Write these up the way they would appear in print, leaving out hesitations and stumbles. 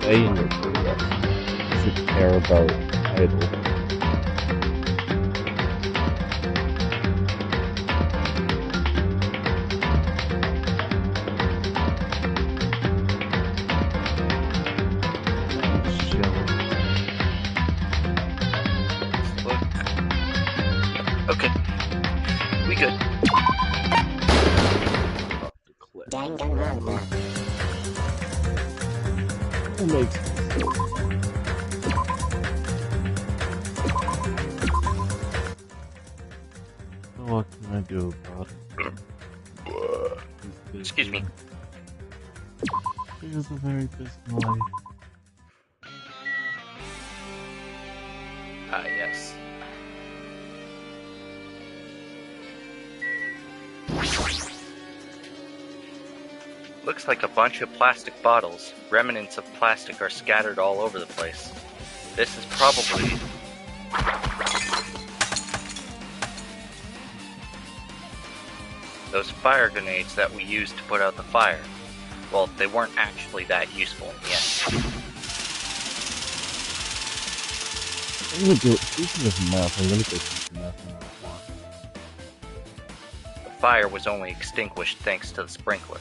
say in your video? Does it care about title? Okay. We good. Danganronpa. Who makes this? What can I do about it? Excuse me. He has a very busy life. Ah, yes. Looks like a bunch of plastic bottles. Remnants of plastic are scattered all over the place. This is probably... those fire grenades that we used to put out the fire. Well, they weren't actually that useful in the end. I'm gonna do it. Speaking of meth, I'm gonna go take meth in the water. The fire was only extinguished thanks to the sprinkler.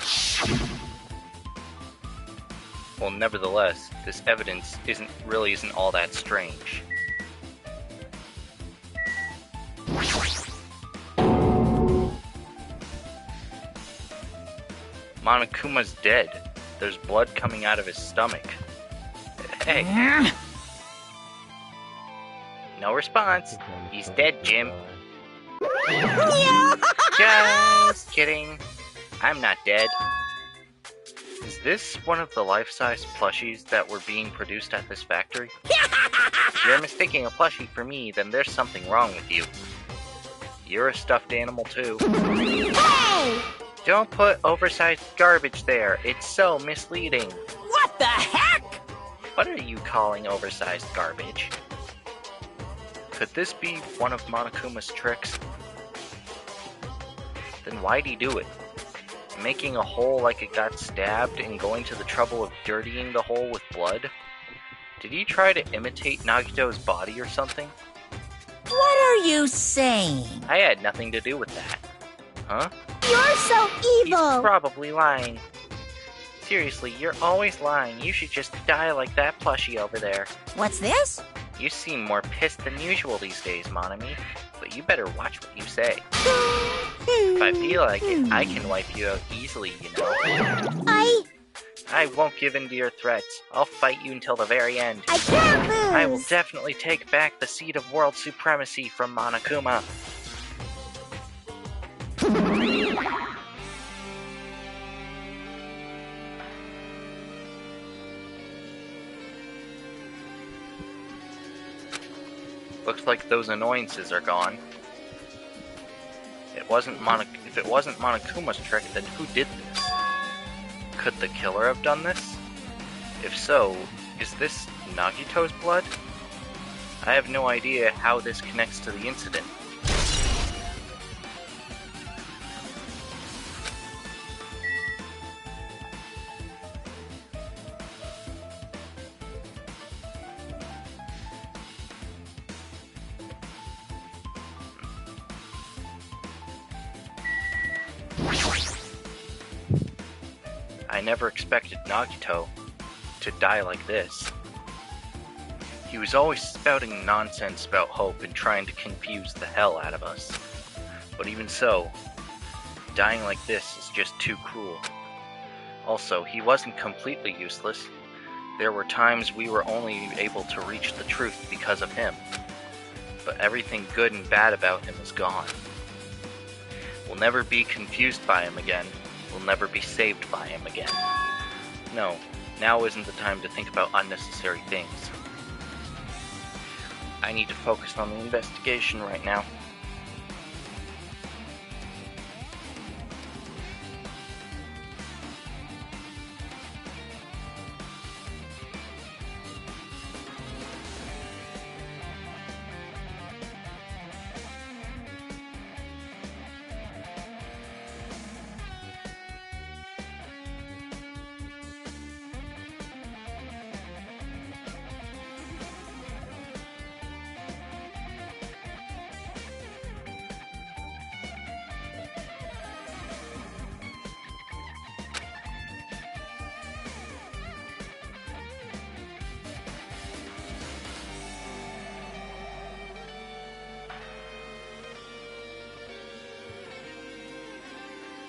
Well, nevertheless, this evidence isn't all that strange. Monokuma's dead. There's blood coming out of his stomach. Hey. No response. He's dead, Jim. Just kidding. I'm not dead. Is this one of the life-size plushies that were being produced at this factory? If you're mistaking a plushie for me, then there's something wrong with you. You're a stuffed animal too. Hey! Don't put oversized garbage there. It's so misleading. What the heck? What are you calling oversized garbage? Could this be one of Monokuma's tricks? Then why'd he do it? Making a hole like it got stabbed and going to the trouble of dirtying the hole with blood? Did he try to imitate Nagito's body or something? What are you saying? I had nothing to do with that. Huh? You're so evil! He's probably lying. Seriously, you're always lying. You should just die like that plushie over there. What's this? You seem more pissed than usual these days, Monami. But you better watch what you say. If I feel like it, I can wipe you out easily, you know. I won't give in to your threats. I'll fight you until the very end. I can't lose! I will definitely take back the seat of world supremacy from Monokuma. Looks like those annoyances are gone. If it wasn't Monokuma's trick, then who did this? Could the killer have done this? If so, is this Nagito's blood? I have no idea how this connects to the incident. I never expected Nagito to die like this. He was always spouting nonsense about hope and trying to confuse the hell out of us. But even so, dying like this is just too cruel. Also, he wasn't completely useless. There were times we were only able to reach the truth because of him. But everything good and bad about him is gone. We'll never be confused by him again. We'll never be saved by him again. No, now isn't the time to think about unnecessary things. I need to focus on the investigation right now.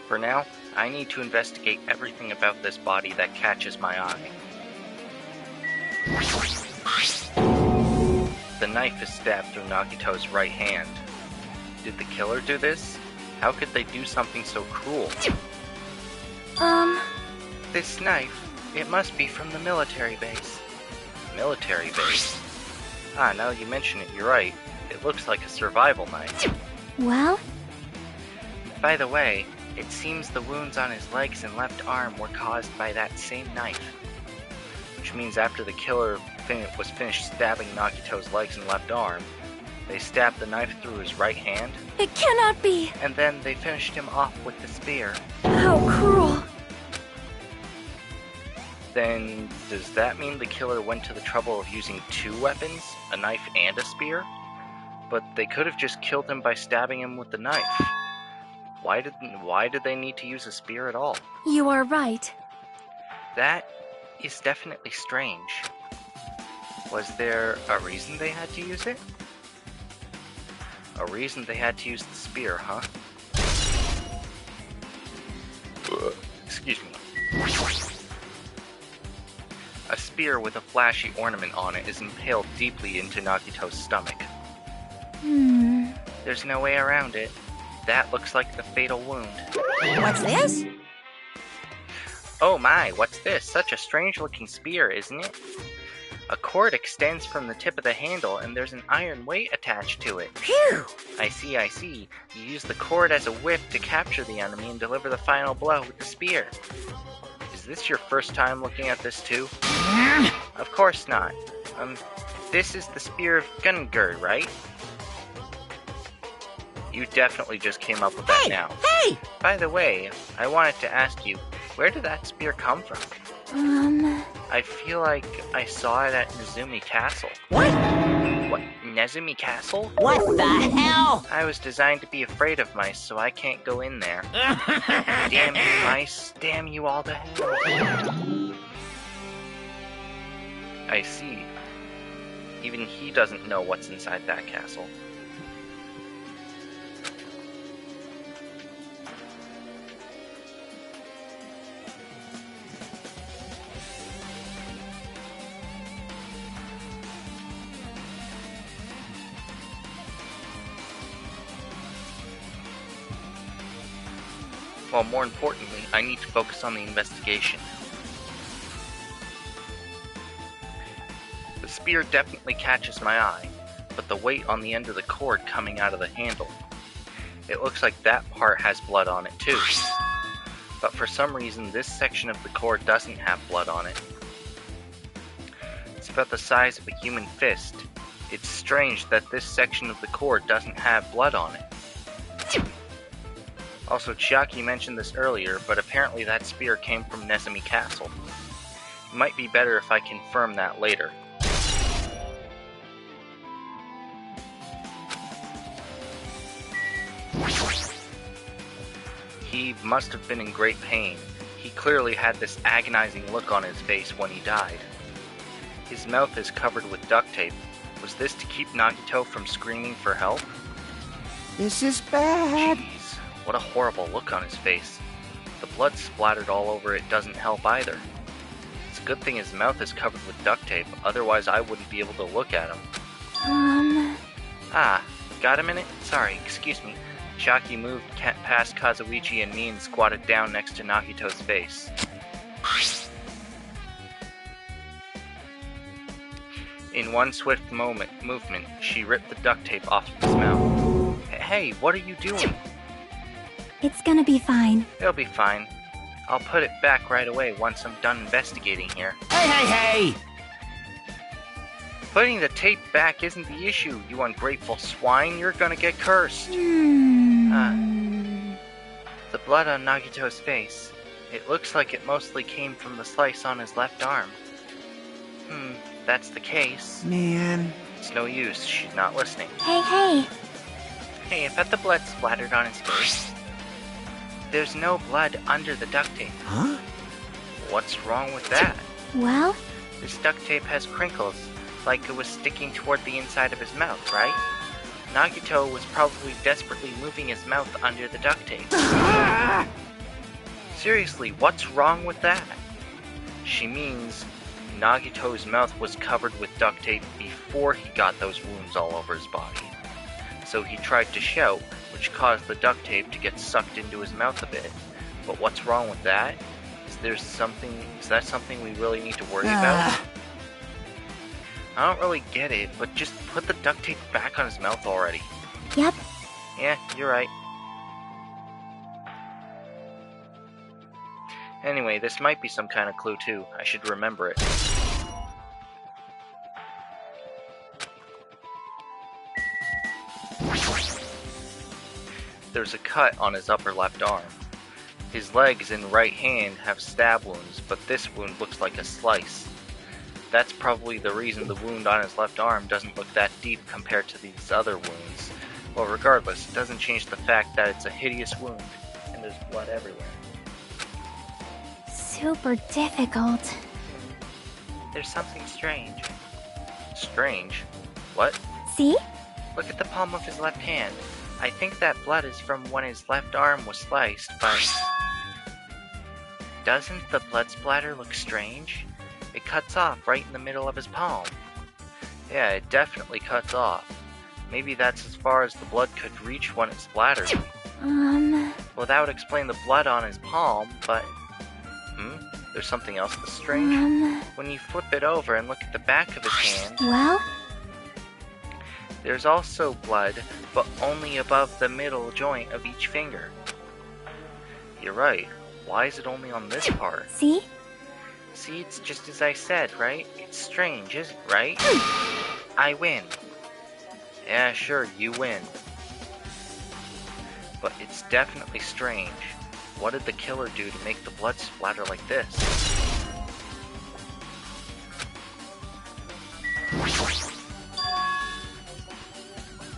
For now, I need to investigate everything about this body that catches my eye. The knife is stabbed through Nagito's right hand. Did the killer do this? How could they do something so cruel? This knife, it must be from the military base. Military base? Ah, now that you mention it, you're right. It looks like a survival knife. Well? By the way, it seems the wounds on his legs and left arm were caused by that same knife. Which means after the killer was finished stabbing Nagito's legs and left arm, they stabbed the knife through his right hand. It cannot be! And then they finished him off with the spear. How cruel! Then, does that mean the killer went to the trouble of using two weapons, a knife and a spear? But they could have just killed him by stabbing him with the knife. Why did they need to use a spear at all? You are right. That is definitely strange. Was there a reason they had to use it? A reason they had to use the spear, huh? Excuse me. A spear with a flashy ornament on it is impaled deeply into Nagito's stomach. There's no way around it. That looks like the fatal wound. What's this? Oh my, what's this? Such a strange-looking spear, isn't it? A cord extends from the tip of the handle, and there's an iron weight attached to it. Phew! I see. You use the cord as a whip to capture the enemy and deliver the final blow with the spear. Is this your first time looking at this too? Of course not. This is the spear of Gungur, right? You definitely just came up with that now. Hey! By the way, I wanted to ask you, where did that spear come from? I feel like I saw it at Nezumi Castle. What? What? Nezumi Castle? What the hell? I was designed to be afraid of mice, so I can't go in there. Damn you mice, damn you all to hell. I see. Even he doesn't know what's inside that castle. Well, more importantly, I need to focus on the investigation. The spear definitely catches my eye, but the weight on the end of the cord coming out of the handle. It looks like that part has blood on it too. But for some reason, this section of the cord doesn't have blood on it. It's about the size of a human fist. It's strange that this section of the cord doesn't have blood on it. Also, Chiaki mentioned this earlier, but apparently that spear came from Nezumi Castle. It might be better if I confirm that later. He must have been in great pain. He clearly had this agonizing look on his face when he died. His mouth is covered with duct tape. Was this to keep Nagito from screaming for help? This is bad. Jeez. What a horrible look on his face. The blood splattered all over it doesn't help either. It's a good thing his mouth is covered with duct tape, otherwise I wouldn't be able to look at him. Ah, got a minute? Sorry, excuse me. Chiaki moved past Kazuichi and me and squatted down next to Nagito's face. In one swift movement, she ripped the duct tape off of his mouth. Hey, what are you doing? It's gonna be fine. It'll be fine. I'll put it back right away once I'm done investigating here. Hey! Putting the tape back isn't the issue, you ungrateful swine. You're gonna get cursed. The blood on Nagito's face. It looks like it mostly came from the slice on his left arm. That's the case. Man. It's no use, she's not listening. Hey! Hey, I bet the blood splattered on his face. There's no blood under the duct tape. Huh? What's wrong with that? Well? This duct tape has crinkles, like it was sticking toward the inside of his mouth, right? Nagito was probably desperately moving his mouth under the duct tape. Seriously, what's wrong with that? She means Nagito's mouth was covered with duct tape before he got those wounds all over his body. So he tried to shout, which caused the duct tape to get sucked into his mouth a bit. But what's wrong with that? Is that something we really need to worry about? I don't really get it, but just put the duct tape back on his mouth already. Yep. Yeah, you're right. Anyway, this might be some kind of clue too. I should remember it. There's a cut on his upper left arm. His legs and right hand have stab wounds, but this wound looks like a slice. That's probably the reason the wound on his left arm doesn't look that deep compared to these other wounds. Well, regardless, it doesn't change the fact that it's a hideous wound, and there's blood everywhere. Super difficult. There's something strange. Strange? What? See? Look at the palm of his left hand. I think that blood is from when his left arm was sliced, but... Doesn't the blood splatter look strange? It cuts off right in the middle of his palm. Yeah, it definitely cuts off. Maybe that's as far as the blood could reach when it splattered. Well, that would explain the blood on his palm, but... There's something else that's strange? When you flip it over and look at the back of his hand... Well? There's also blood, but only above the middle joint of each finger. You're right. Why is it only on this part? See? See, it's just as I said, right? It's strange, isn't it, right? I win. Yeah, sure, you win. But it's definitely strange. What did the killer do to make the blood splatter like this?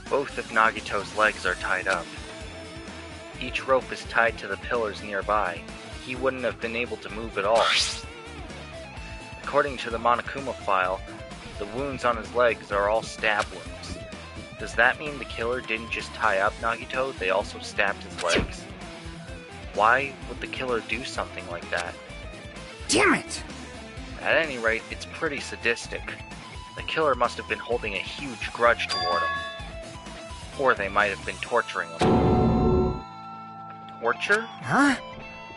Both of Nagito's legs are tied up. Each rope is tied to the pillars nearby. He wouldn't have been able to move at all. According to the Monokuma file, the wounds on his legs are all stab wounds. Does that mean the killer didn't just tie up Nagito, they also stabbed his legs? Why would the killer do something like that? Damn it! At any rate, it's pretty sadistic. The killer must have been holding a huge grudge toward him. Or they might have been torturing him. Torture? Huh?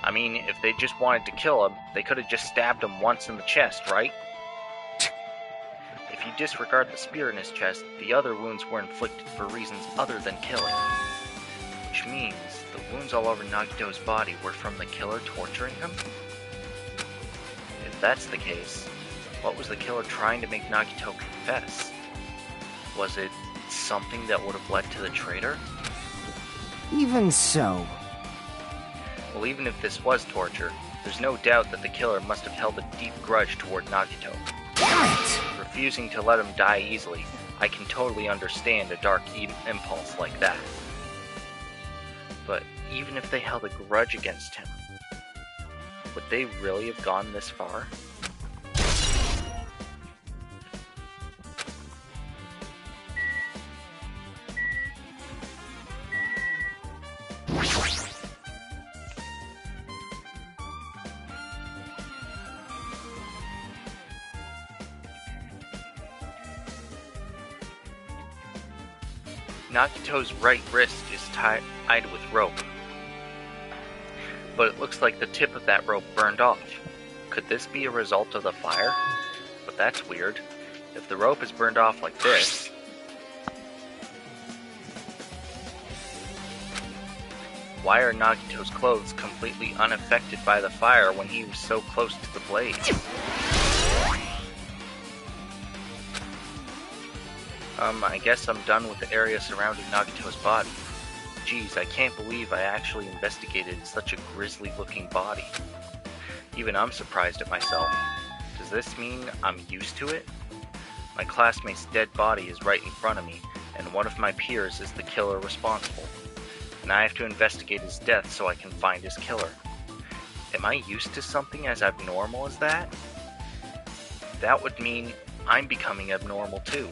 I mean, if they just wanted to kill him, they could have just stabbed him once in the chest, right? If you disregard the spear in his chest, the other wounds were inflicted for reasons other than killing. Which means the wounds all over Nagito's body were from the killer torturing him? If that's the case, what was the killer trying to make Nagito confess? Was it something that would have led to the traitor? Even so. Well, even if this was torture, there's no doubt that the killer must have held a deep grudge toward Nagito. Damn it! Refusing to let him die easily, I can totally understand a dark impulse like that. But even if they held a grudge against him, would they really have gone this far? Nagito's right wrist is tied with rope. But it looks like the tip of that rope burned off. Could this be a result of the fire? But that's weird. If the rope is burned off like this... Why are Nagito's clothes completely unaffected by the fire when he was so close to the blaze? I guess I'm done with the area surrounding Nagito's body. Geez, I can't believe I actually investigated such a grisly-looking body. Even I'm surprised at myself. Does this mean I'm used to it? My classmate's dead body is right in front of me, and one of my peers is the killer responsible. And I have to investigate his death so I can find his killer. Am I used to something as abnormal as that? That would mean I'm becoming abnormal too.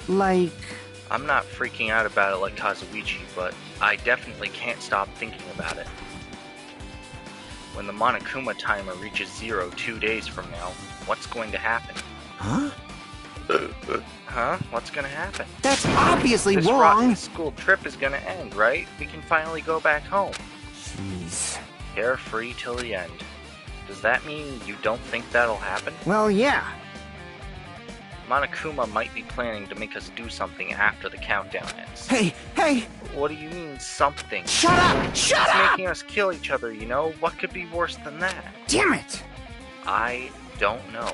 Like... I'm not freaking out about it like Kazuichi, but I definitely can't stop thinking about it. When the Monokuma timer reaches 0 2 days from now, what's going to happen? Huh? Huh? What's gonna happen? That's obviously This wrong! rotten school trip is gonna end, right? We can finally go back home. Jeez. Carefree till the end. Does that mean you don't think that'll happen? Well, yeah. Monokuma might be planning to make us do something after the countdown ends. Hey! What do you mean, something? Shut up! Shut It's up! making us kill each other, you know? What could be worse than that? Damn it! I don't know.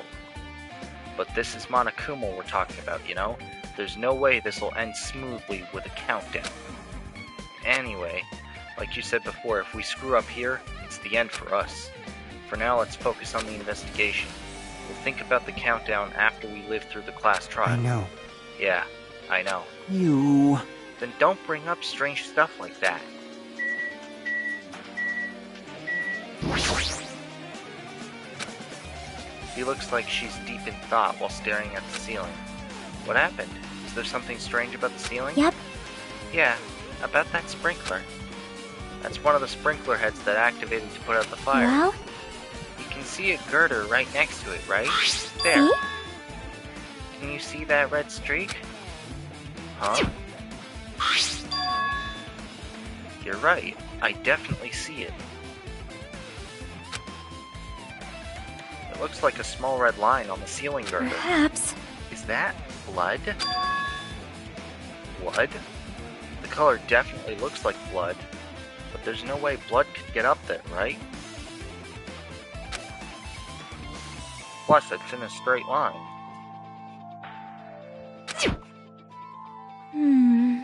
But this is Monokuma we're talking about, you know? There's no way this will end smoothly with a countdown. Anyway, like you said before, if we screw up here, it's the end for us. For now, let's focus on the investigation. We'll think about the countdown after we live through the class trial. I know. Yeah, I know. You... Then don't bring up strange stuff like that. She looks like she's deep in thought while staring at the ceiling. What happened? Is there something strange about the ceiling? Yep. Yeah, about that sprinkler. That's one of the sprinkler heads that activated to put out the fire. Well, You can see a girder right next to it, right? There. see? Can you see that red streak? Huh? You're right. I definitely see it. It looks like a small red line on the ceiling girder. Perhaps. Is that blood? Blood? The color definitely looks like blood, but there's no way blood could get up there, right? Plus, it's in a straight line. Hmm.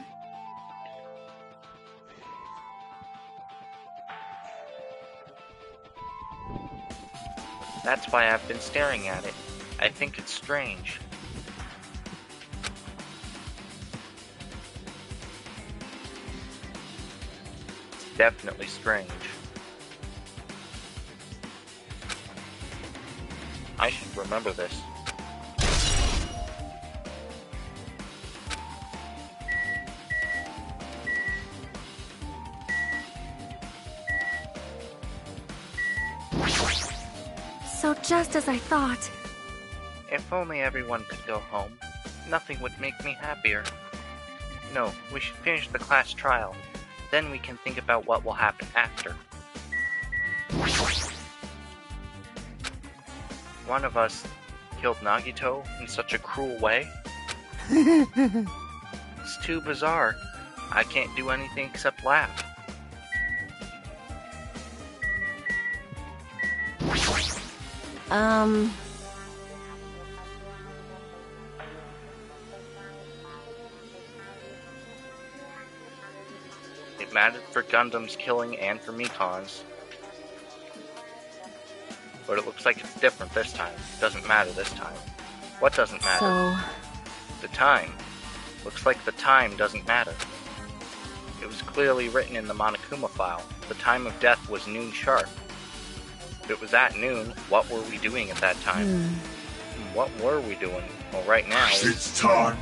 That's why I've been staring at it. I think it's strange. It's definitely strange. I should remember this. So just as I thought. If only everyone could go home, nothing would make me happier. No, we should finish the class trial. Then we can think about what will happen after. One of us killed Nagito in such a cruel way? It's too bizarre. I can't do anything except laugh. It mattered for Gundam's killing and for Mikon's. But it looks like it's different this time. It doesn't matter this time. What doesn't matter? So, The time. Looks like the time doesn't matter. It was clearly written in the Monokuma file. The time of death was noon sharp. If it was at noon, what were we doing at that time? What were we doing? Well, right now, It's time.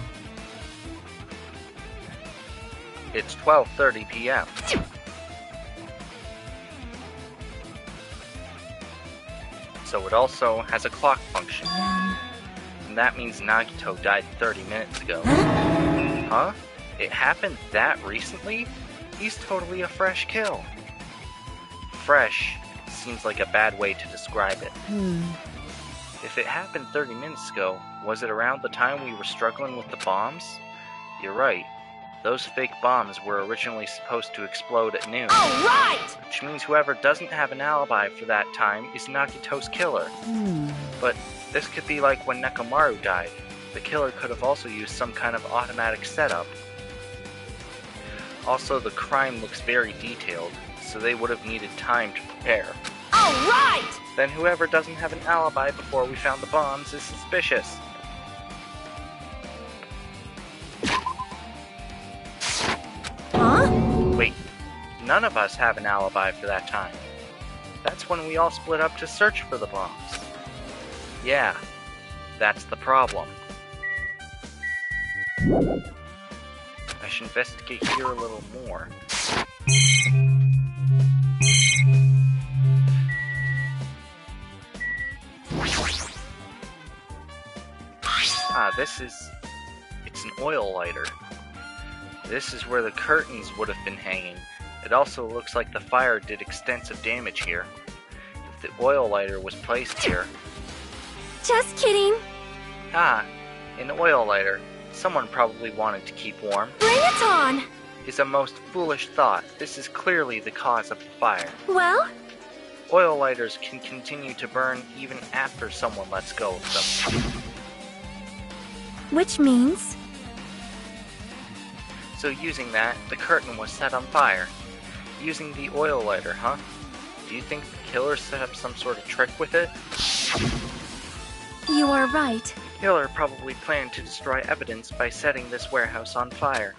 it's 12:30 p.m. So it also has a clock function. And that means Nagito died 30 minutes ago. Huh? It happened that recently? He's totally a fresh kill. Fresh seems like a bad way to describe it. If it happened 30 minutes ago, was it around the time we were struggling with the bombs? You're right. Those fake bombs were originally supposed to explode at noon. Alright! Which means whoever doesn't have an alibi for that time is Nagito's killer. But this could be like when Nekomaru died. The killer could have also used some kind of automatic setup. Also, the crime looks very detailed, so they would have needed time to prepare. Alright! Then whoever doesn't have an alibi before we found the bombs is suspicious. Huh? Wait, none of us have an alibi for that time. That's when we all split up to search for the bombs. Yeah, that's the problem. I should investigate here a little more. Ah, it's an oil lighter. This is where the curtains would have been hanging. It also looks like the fire did extensive damage here. If the oil lighter was placed here... Just kidding. Ah, an oil lighter. Someone probably wanted to keep warm. Bring it on. Is a most foolish thought. This is clearly the cause of the fire. Well? Oil lighters can continue to burn even after someone lets go of them. Which means? So using that, the curtain was set on fire. Using the oil lighter, huh? Do you think the killer set up some sort of trick with it? You are right. The killer probably planned to destroy evidence by setting this warehouse on fire.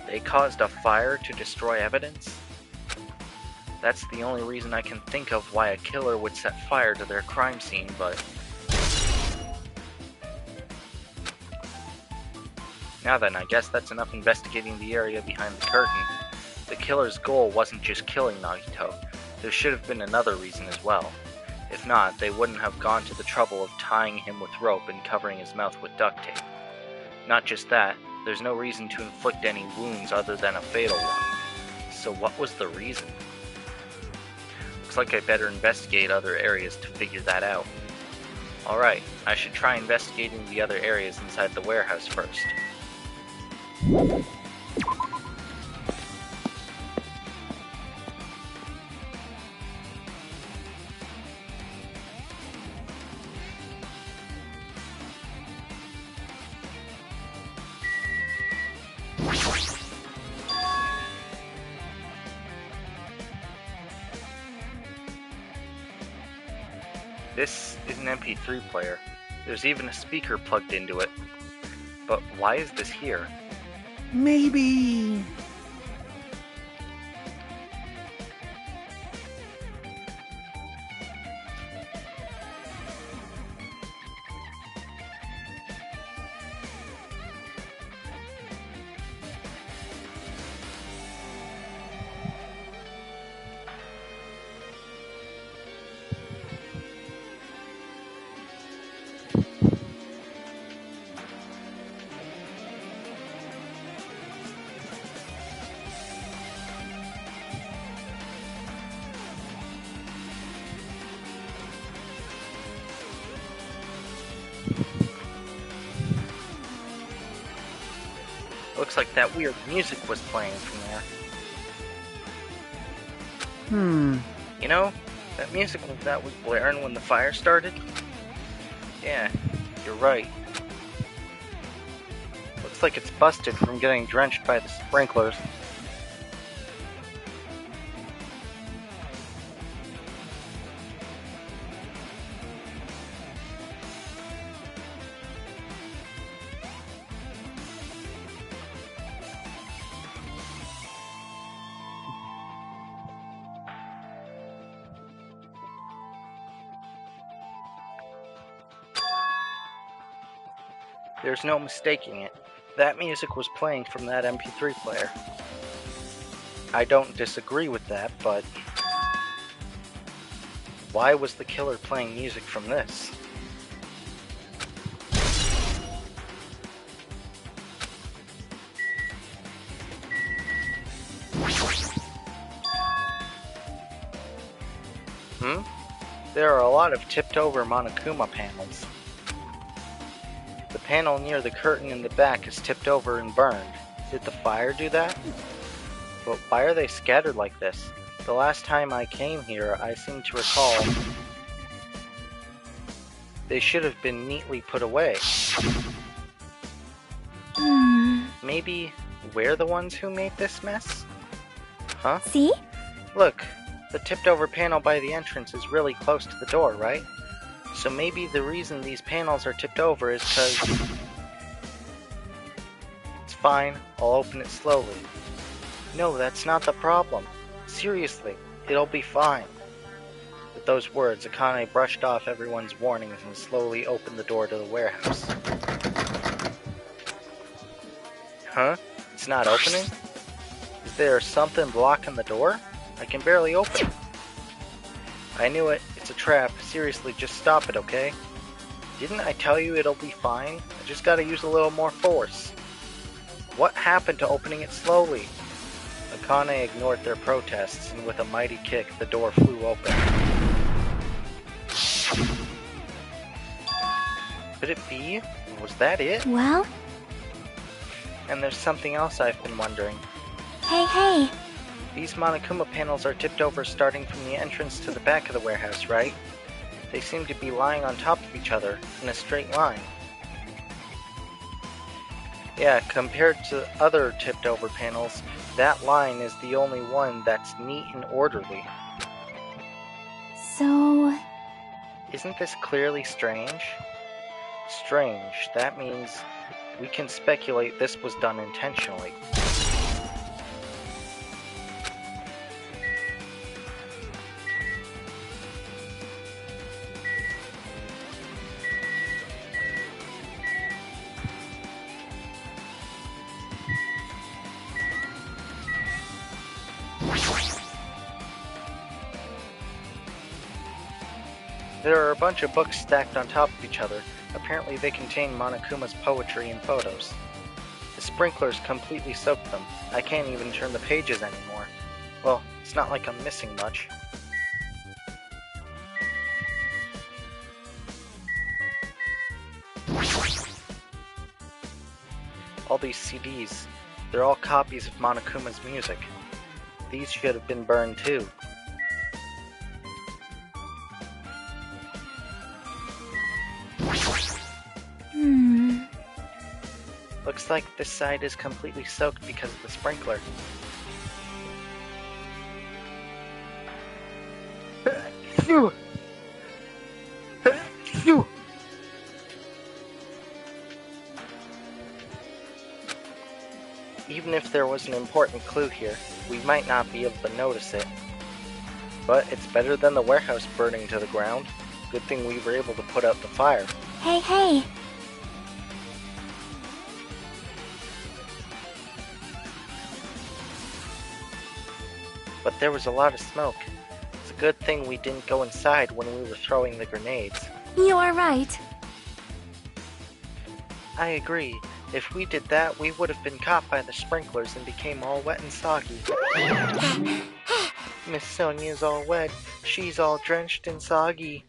They caused a fire to destroy evidence? That's the only reason I can think of why a killer would set fire to their crime scene, but... Now then, I guess that's enough investigating the area behind the curtain. The killer's goal wasn't just killing Nagito. There should have been another reason as well. If not, they wouldn't have gone to the trouble of tying him with rope and covering his mouth with duct tape. Not just that, there's no reason to inflict any wounds other than a fatal one. So what was the reason? Looks like I better investigate other areas to figure that out. Alright, I should try investigating the other areas inside the warehouse first. This is an MP3 player. There's even a speaker plugged into it. But why is this here? Maybe... Looks like that weird music was playing from there. You know, that music that was blaring when the fire started? Yeah, you're right. Looks like it's busted from getting drenched by the sprinklers. There's no mistaking it. That music was playing from that MP3 player. I don't disagree with that, but... why was the killer playing music from this? There are a lot of tipped-over Monokuma panels. The panel near the curtain in the back is tipped over and burned. Did the fire do that? But why are they scattered like this? The last time I came here, I seem to recall they should have been neatly put away. Maybe we're the ones who made this mess? Huh? See? Look, the tipped over panel by the entrance is really close to the door, right? So maybe the reason these panels are tipped over is because... It's fine, I'll open it slowly. No, that's not the problem. Seriously, it'll be fine. With those words, Akane brushed off everyone's warnings and slowly opened the door to the warehouse. Huh? It's not opening? Is there something blocking the door? I can barely open it. I knew it. It's a trap. Seriously, just stop it, okay? Didn't I tell you it'll be fine? I just gotta use a little more force. What happened to opening it slowly? Akane ignored their protests, and with a mighty kick, the door flew open. Could it be? Was that it? Well? And there's something else I've been wondering. Hey. These Monokuma panels are tipped over starting from the entrance to the back of the warehouse, right? They seem to be lying on top of each other, in a straight line. Yeah, compared to other tipped over panels, that line is the only one that's neat and orderly. So... Isn't this clearly strange? Strange. That means we can speculate this was done intentionally. There are a bunch of books stacked on top of each other. Apparently they contain Monokuma's poetry and photos. The sprinklers completely soaked them. I can't even turn the pages anymore. Well, it's not like I'm missing much. All these CDs, they're all copies of Monokuma's music. These should have been burned too. Looks like this side is completely soaked because of the sprinkler. Even if there was an important clue here, we might not be able to notice it. But it's better than the warehouse burning to the ground. Good thing we were able to put out the fire. Hey. But there was a lot of smoke. It's a good thing we didn't go inside when we were throwing the grenades. You are right. I agree. If we did that, we would have been caught by the sprinklers and became all wet and soggy. Miss Sonia's all wet. She's all drenched and soggy.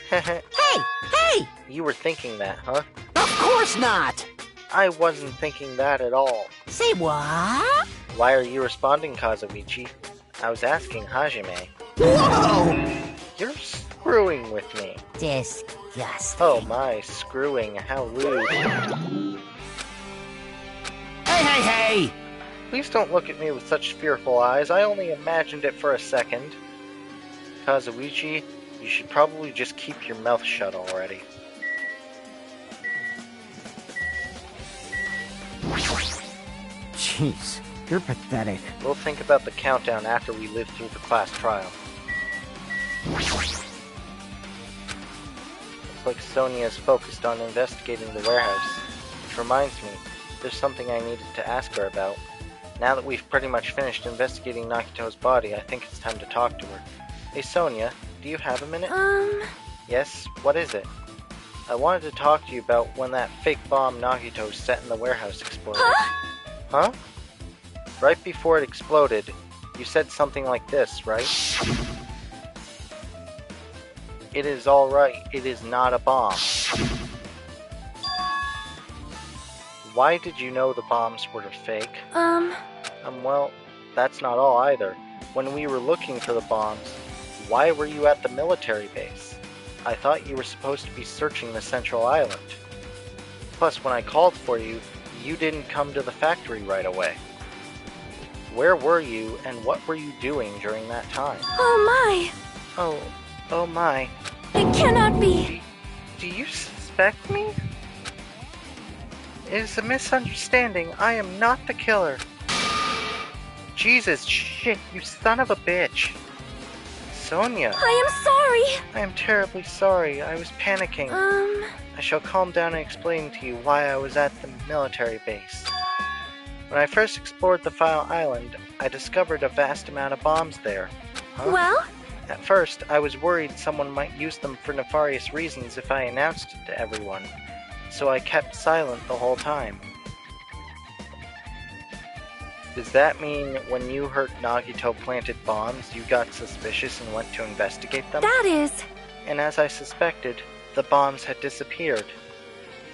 Hey! You were thinking that, huh? Of course not! I wasn't thinking that at all. Say what? Why are you responding, Kazumichi? I was asking Hajime. Whoa! You're screwing with me. Disgusting. Oh my, screwing, how rude. Hey! Please don't look at me with such fearful eyes. I only imagined it for a second. Kazuichi, you should probably just keep your mouth shut already. Jeez, you're pathetic. We'll think about the countdown after we live through the class trial. Looks like Sonia is focused on investigating the warehouse. Which reminds me, there's something I needed to ask her about. Now that we've pretty much finished investigating Nakito's body, I think it's time to talk to her. Hey Sonia, do you have a minute? Yes, what is it? I wanted to talk to you about when that fake bomb Nagito set in the warehouse exploded. Huh? Right before it exploded, you said something like this, right? It is alright, it is not a bomb. Why did you know the bombs were fake? Well, that's not all either. When we were looking for the bombs, why were you at the military base? I thought you were supposed to be searching the central island. Plus, when I called for you, you didn't come to the factory right away. Where were you, and what were you doing during that time? Oh my! Oh my. It cannot be! Do you suspect me? It is a misunderstanding. I am not the killer. Jesus, shit, you son of a bitch. Sonia. I am sorry! I am terribly sorry. I was panicking. I shall calm down and explain to you why I was at the military base. When I first explored the File Island, I discovered a vast amount of bombs there. Huh? Well? At first, I was worried someone might use them for nefarious reasons if I announced it to everyone, so I kept silent the whole time. Does that mean when you heard Nagito planted bombs, you got suspicious and went to investigate them? That is... And as I suspected, the bombs had disappeared.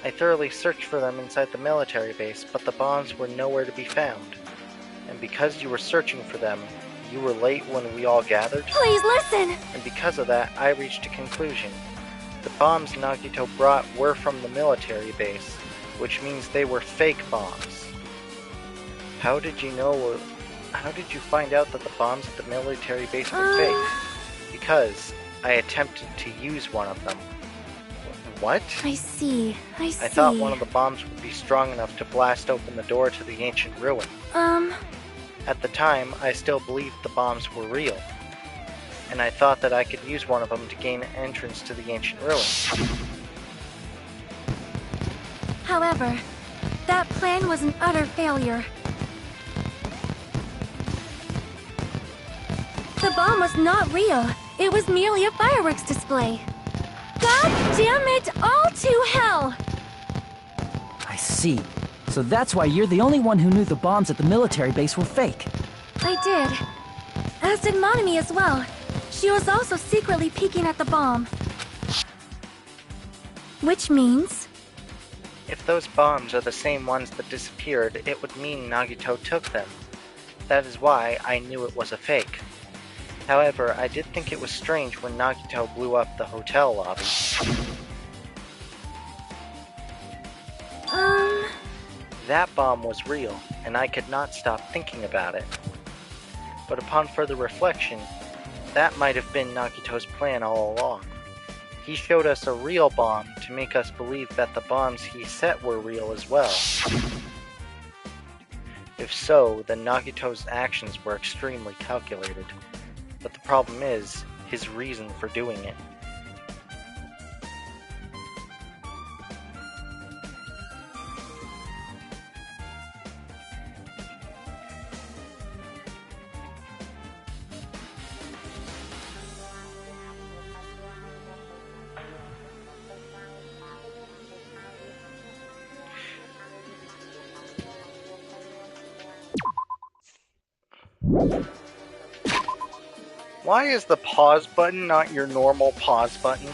I thoroughly searched for them inside the military base, but the bombs were nowhere to be found. And because you were searching for them, you were late when we all gathered. Please listen! And because of that, I reached a conclusion. The bombs Nagito brought were from the military base, which means they were fake bombs. How did you find out that the bombs at the military base were fake? Because I attempted to use one of them. What? I see. I thought one of the bombs would be strong enough to blast open the door to the ancient ruin. At the time, I still believed the bombs were real. And I thought that I could use one of them to gain entrance to the ancient ruin. However, that plan was an utter failure. The bomb was not real. It was merely a fireworks display. God damn it all to hell! I see. So that's why you're the only one who knew the bombs at the military base were fake. I did. As did Monami as well. She was also secretly peeking at the bomb. Which means... If those bombs are the same ones that disappeared, it would mean Nagito took them. That is why I knew it was a fake. However, I did think it was strange when Nagito blew up the hotel lobby. That bomb was real, and I could not stop thinking about it. But upon further reflection, that might have been Nagito's plan all along. He showed us a real bomb to make us believe that the bombs he set were real as well. If so, then Nagito's actions were extremely calculated. But the problem is, his reason for doing it. Why is the pause button not your normal pause button?